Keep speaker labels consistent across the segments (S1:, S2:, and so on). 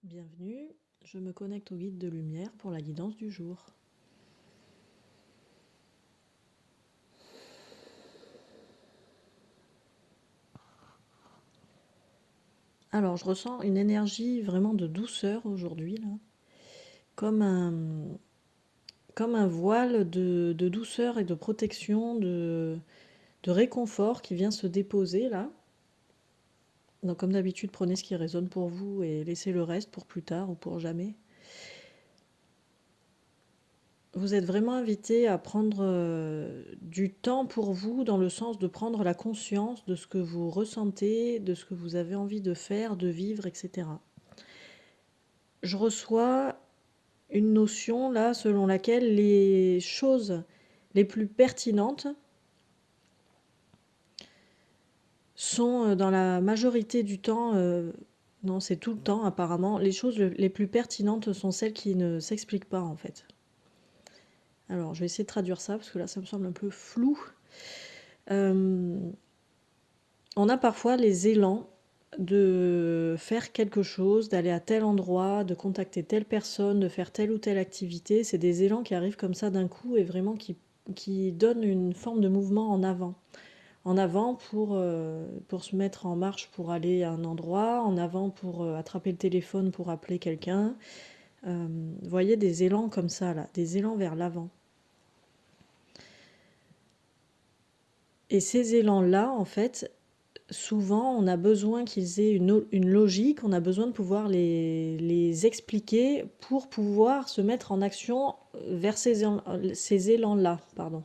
S1: Bienvenue, je me connecte au guide de lumière pour la guidance du jour. Alors, je ressens une énergie vraiment de douceur aujourd'hui, là, comme un, comme un voile de douceur et de protection, de réconfort qui vient se déposer là. Donc, comme d'habitude, prenez ce qui résonne pour vous et laissez le reste pour plus tard ou pour jamais. Vous êtes vraiment invité à prendre du temps pour vous dans le sens de prendre la conscience de ce que vous ressentez, de ce que vous avez envie de faire, de vivre, etc. Je reçois une notion là selon laquelle les choses les plus pertinentes sont dans la majorité du temps, non c'est tout le temps apparemment, les choses les plus pertinentes sont celles qui ne s'expliquent pas en fait. Alors je vais essayer de traduire ça parce que là ça me semble un peu flou. On a parfois les élans de faire quelque chose, d'aller à tel endroit, de contacter telle personne, de faire telle ou telle activité. C'est des élans qui arrivent comme ça d'un coup et vraiment qui donnent une forme de mouvement en avant. En avant pour se mettre en marche pour aller à un endroit, en avant pour attraper le téléphone pour appeler quelqu'un. Vous voyez des élans comme ça, là, des élans vers l'avant. Et ces élans-là, en fait, souvent, on a besoin qu'ils aient une logique, on a besoin de pouvoir les expliquer pour pouvoir se mettre en action vers ces élans-là. Pardon.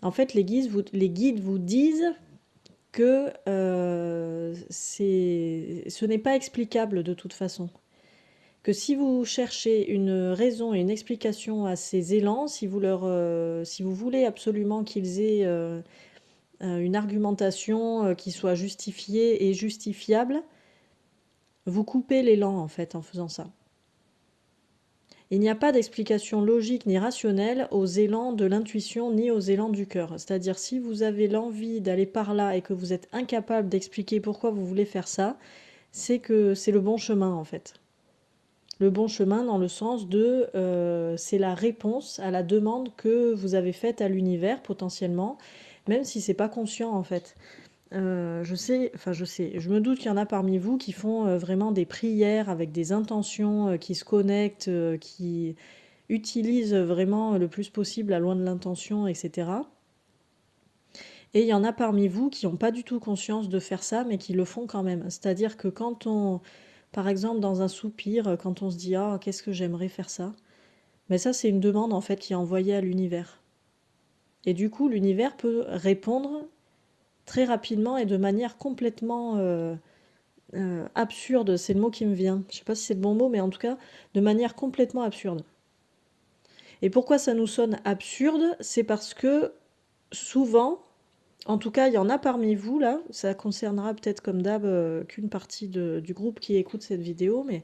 S1: En fait, les guides vous disent que ce n'est pas explicable de toute façon. Que si vous cherchez une raison et une explication à ces élans, si vous voulez absolument qu'ils aient une argumentation qui soit justifiée et justifiable, vous coupez l'élan en fait en faisant ça. Il n'y a pas d'explication logique ni rationnelle aux élans de l'intuition ni aux élans du cœur. C'est-à-dire si vous avez l'envie d'aller par là et que vous êtes incapable d'expliquer pourquoi vous voulez faire ça, c'est que c'est le bon chemin en fait. Le bon chemin dans le sens de c'est la réponse à la demande que vous avez faite à l'univers potentiellement, même si c'est pas conscient en fait. Je me doute qu'il y en a parmi vous qui font vraiment des prières avec des intentions, qui se connectent, qui utilisent vraiment le plus possible la loi de l'intention, etc. Et il y en a parmi vous qui n'ont pas du tout conscience de faire ça, mais qui le font quand même. C'est-à-dire que quand on, par exemple, dans un soupir, quand on se dit ah qu'est-ce que j'aimerais faire ça, mais ça c'est une demande en fait qui est envoyée à l'univers. Et du coup, l'univers peut répondre très rapidement et de manière complètement absurde, c'est le mot qui me vient. Je ne sais pas si c'est le bon mot, mais en tout cas, de manière complètement absurde. Et pourquoi ça nous sonne absurde? C'est parce que souvent, en tout cas, il y en a parmi vous, là, ça concernera peut-être comme d'hab qu'une partie du groupe qui écoute cette vidéo, mais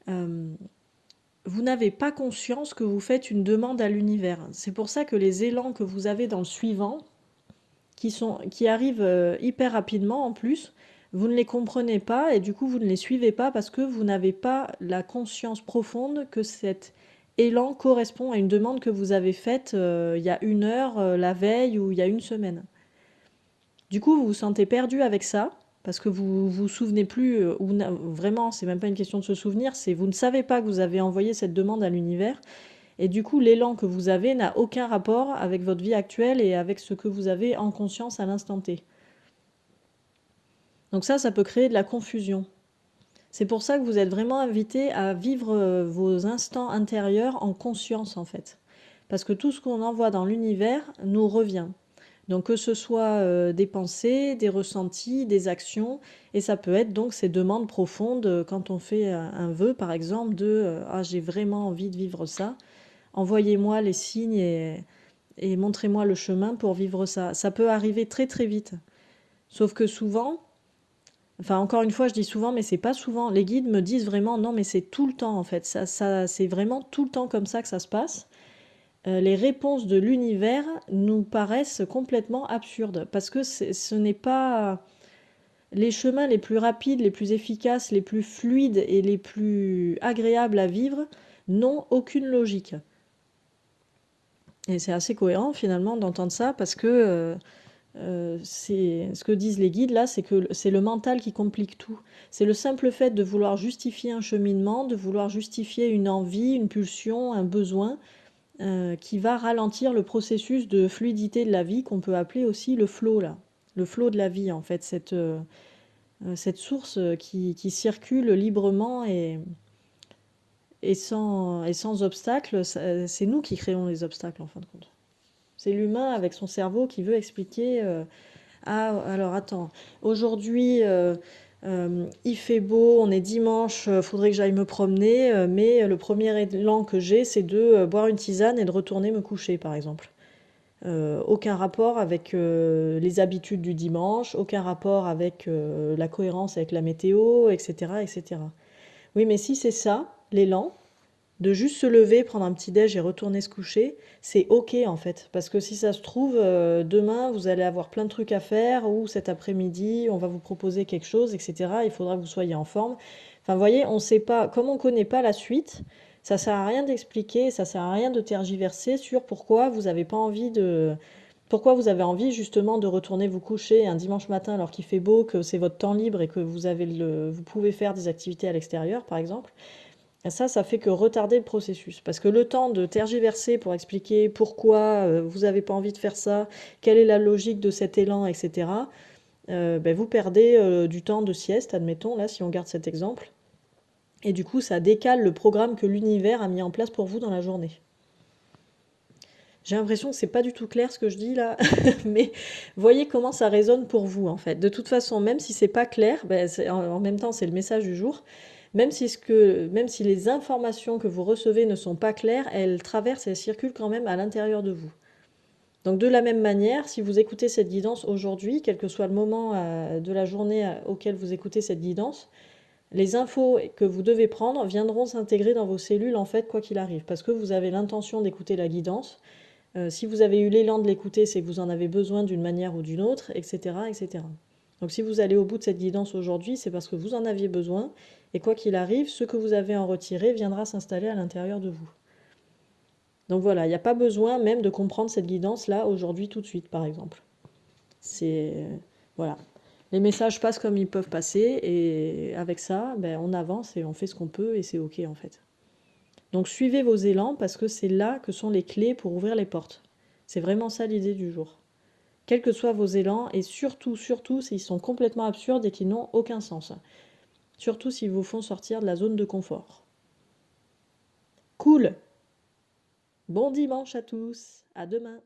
S1: vous n'avez pas conscience que vous faites une demande à l'univers. C'est pour ça que les élans que vous avez dans le suivant, qui arrivent hyper rapidement en plus, vous ne les comprenez pas et du coup vous ne les suivez pas parce que vous n'avez pas la conscience profonde que cet élan correspond à une demande que vous avez faite il y a 1 heure, la veille ou il y a 1 semaine. Du coup vous vous sentez perdu avec ça parce que vous vous souvenez plus, ou vraiment c'est même pas une question de se souvenir, c'est vous ne savez pas que vous avez envoyé cette demande à l'univers. Et du coup, l'élan que vous avez n'a aucun rapport avec votre vie actuelle et avec ce que vous avez en conscience à l'instant T. Donc ça peut créer de la confusion. C'est pour ça que vous êtes vraiment invité à vivre vos instants intérieurs en conscience en fait. Parce que tout ce qu'on envoie dans l'univers nous revient. Donc que ce soit des pensées, des ressentis, des actions, et ça peut être donc ces demandes profondes quand on fait un vœu par exemple de ah j'ai vraiment envie de vivre ça, envoyez-moi les signes et montrez-moi le chemin pour vivre ça. Ça peut arriver très très vite. Sauf que souvent, enfin encore une fois je dis souvent mais c'est pas souvent, les guides me disent vraiment non mais c'est tout le temps en fait, ça c'est vraiment tout le temps comme ça que ça se passe. Les réponses de l'univers nous paraissent complètement absurdes parce que ce n'est pas... les chemins les plus rapides, les plus efficaces, les plus fluides et les plus agréables à vivre n'ont aucune logique. Et c'est assez cohérent finalement d'entendre ça parce que c'est ce que disent les guides là, c'est que c'est le mental qui complique tout. C'est le simple fait de vouloir justifier un cheminement, de vouloir justifier une envie, une pulsion, un besoin, qui va ralentir le processus de fluidité de la vie qu'on peut appeler aussi le flow là. Le flow de la vie en fait, cette source qui circule librement et sans obstacle, c'est nous qui créons les obstacles en fin de compte. C'est l'humain avec son cerveau qui veut expliquer ah, alors attends, aujourd'hui il fait beau, on est dimanche, faudrait que j'aille me promener, mais le premier élan que j'ai, c'est de boire une tisane et de retourner me coucher, par exemple. Aucun rapport avec les habitudes du dimanche, aucun rapport avec la cohérence avec la météo, etc., etc. Oui, mais si c'est ça, l'élan, de juste se lever, prendre un petit déj et retourner se coucher, c'est ok en fait. Parce que si ça se trouve, demain, vous allez avoir plein de trucs à faire, ou cet après-midi, on va vous proposer quelque chose, etc. Il faudra que vous soyez en forme. Enfin, vous voyez, on sait pas, comme on ne connaît pas la suite, ça sert à rien d'expliquer, ça sert à rien de tergiverser sur pourquoi vous avez pas envie de... Pourquoi vous avez envie justement de retourner vous coucher un dimanche matin alors qu'il fait beau, que c'est votre temps libre et que vous pouvez faire des activités à l'extérieur, par exemple. Ça fait que retarder le processus. Parce que le temps de tergiverser pour expliquer pourquoi vous n'avez pas envie de faire ça, quelle est la logique de cet élan, etc., ben vous perdez du temps de sieste, admettons, là, si on garde cet exemple. Et du coup, ça décale le programme que l'univers a mis en place pour vous dans la journée. J'ai l'impression que c'est pas du tout clair ce que je dis là, mais voyez comment ça résonne pour vous en fait. De toute façon, même si c'est pas clair, ben en même temps c'est le message du jour. Même si les informations que vous recevez ne sont pas claires, elles traversent, elles circulent quand même à l'intérieur de vous. Donc de la même manière, si vous écoutez cette guidance aujourd'hui, quel que soit le moment de la journée auquel vous écoutez cette guidance, les infos que vous devez prendre viendront s'intégrer dans vos cellules en fait quoi qu'il arrive, parce que vous avez l'intention d'écouter la guidance. Si vous avez eu l'élan de l'écouter, c'est que vous en avez besoin d'une manière ou d'une autre, etc., etc. Donc si vous allez au bout de cette guidance aujourd'hui, c'est parce que vous en aviez besoin, et quoi qu'il arrive, ce que vous avez en retiré viendra s'installer à l'intérieur de vous. Donc voilà, il n'y a pas besoin même de comprendre cette guidance-là aujourd'hui tout de suite, par exemple. C'est... Voilà. Les messages passent comme ils peuvent passer, et avec ça, ben, on avance et on fait ce qu'on peut, et c'est ok en fait. Donc suivez vos élans, parce que c'est là que sont les clés pour ouvrir les portes. C'est vraiment ça l'idée du jour. Quels que soient vos élans, et surtout s'ils sont complètement absurdes et qu'ils n'ont aucun sens. Surtout s'ils vous font sortir de la zone de confort. Cool! Bon dimanche à tous, à demain!